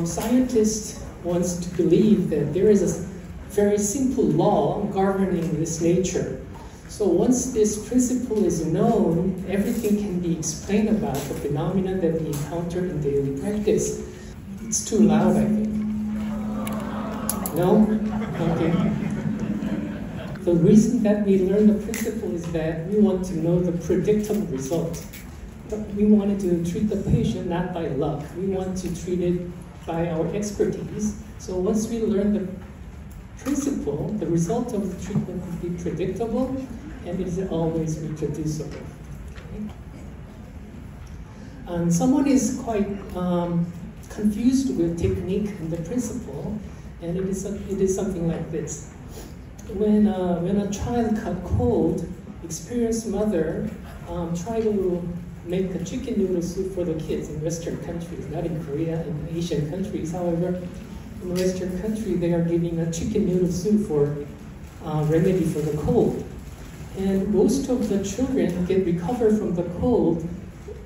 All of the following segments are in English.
Scientists want to believe that there is a very simple law governing this nature. So once this principle is known, everything can be explained about the phenomenon that we encounter in daily practice. It's too loud, I think. No? Okay. The reason that we learn the principle is that we want to know the predictable result. But we wanted to treat the patient not by luck. We want to treat it by our expertise. So once we learn the principle, the result of the treatment will be predictable and it is always reproducible. Okay? Someone is quite confused with technique and the principle, and it is something like this. When a child caught cold, experienced mother try to make a chicken noodle soup for the kids in Western countries, not in Korea, in Asian countries. However, in Western country, they are giving a chicken noodle soup for remedy for the cold. And most of the children get recovered from the cold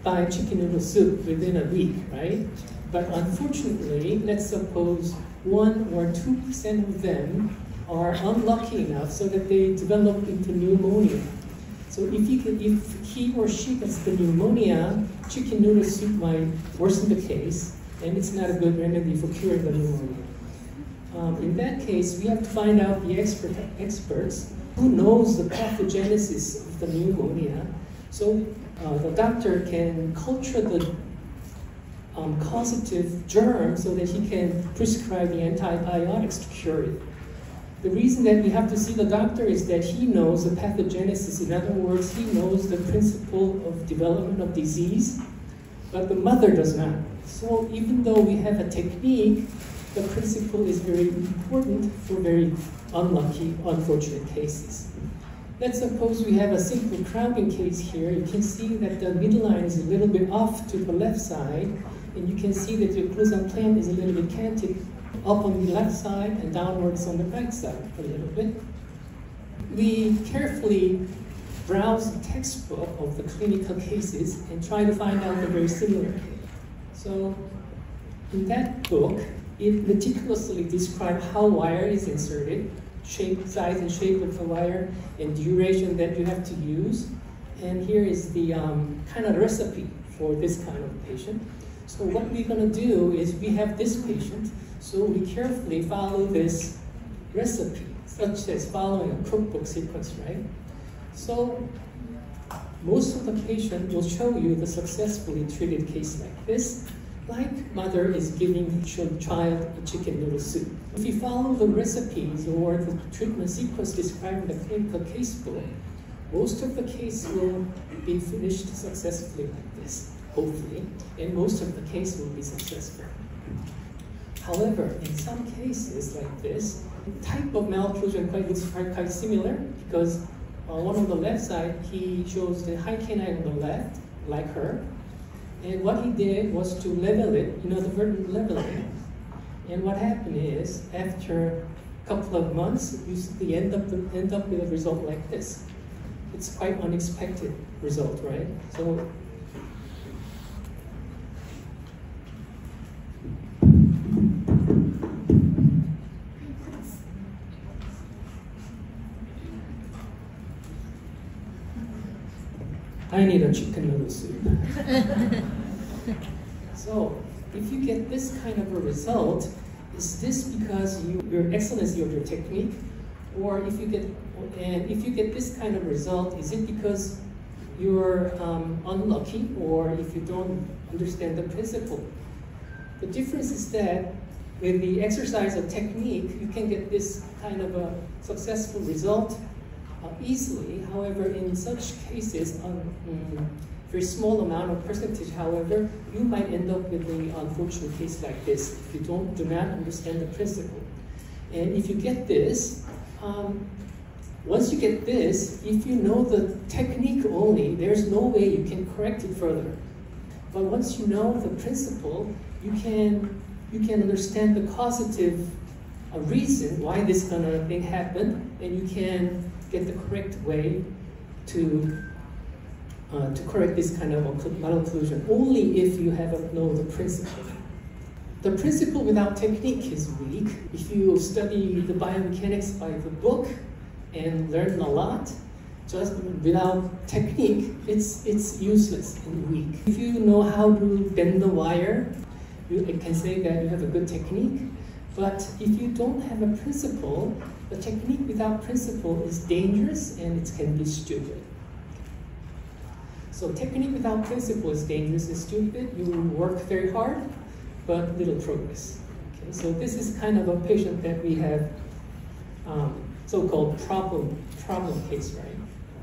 by chicken noodle soup within a week, right? But unfortunately, let's suppose 1 or 2% of them are unlucky enough so that they develop into pneumonia. So if he or she gets the pneumonia, chicken noodle soup might worsen the case, and it's not a good remedy for curing the pneumonia. In that case, we have to find out the experts who knows the pathogenesis of the pneumonia, so the doctor can culture the causative germ so that he can prescribe the antibiotics to cure it. The reason that we have to see the doctor is that he knows the pathogenesis. In other words, he knows the principle of development of disease, but the mother does not. So even though we have a technique, the principle is very important for very unlucky, unfortunate cases. Let's suppose we have a simple crowding case here. You can see that the midline is a little bit off to the left side, and you can see that the occlusal plane is a little bit canted up on the left side and downwards on the right side a little bit. We carefully browse the textbook of the clinical cases and try to find out the very similar case. So in that book, it meticulously describes how wire is inserted, shape, size and shape of the wire, and duration that you have to use. And here is the kind of recipe for this kind of patient. So what we're going to do is we have this patient, so we carefully follow this recipe, such as following a cookbook sequence, right? So most of the patient will show you the successfully treated case like this, like mother is giving child a chicken noodle soup. If you follow the recipes or the treatment sequence described in the clinical case book, most of the case will be finished successfully like this, hopefully, and most of the case will be successful. However, in some cases like this, the type of malocclusion looks quite similar, because one on the left side, he shows the high canine on the left, like her, and what he did was to level it, the vertical leveling. And what happened is, after a couple of months, you end up with a result like this. It's quite unexpected result, right? So I need a chicken noodle soup. So, if you get this kind of a result, is this because your excellency of your technique, or if you get this kind of result, is it because you're unlucky, or if you don't understand the principle? The difference is that with the exercise of technique, you can get this kind of a successful result easily. However, in such cases, very small amount of percentage, however, you might end up with an unfortunate case like this if you do not understand the principle. And if you get this, once you get this, if you know the technique only, there's no way you can correct it further. But once you know the principle, you can understand the causative reason why this kind of thing happened, and you can get the correct way to correct this kind of malocclusion, only if you know the principle. The principle without technique is weak. If you study the biomechanics by the book and learn a lot, just without technique, it's useless and weak. If you know how to bend the wire, you can say that you have a good technique. But if you don't have a principle, the technique without principle is dangerous and it can be stupid. So technique without principle is dangerous and stupid. You will work very hard, but little progress. Okay, so this is kind of a patient that we have so-called problem case, right?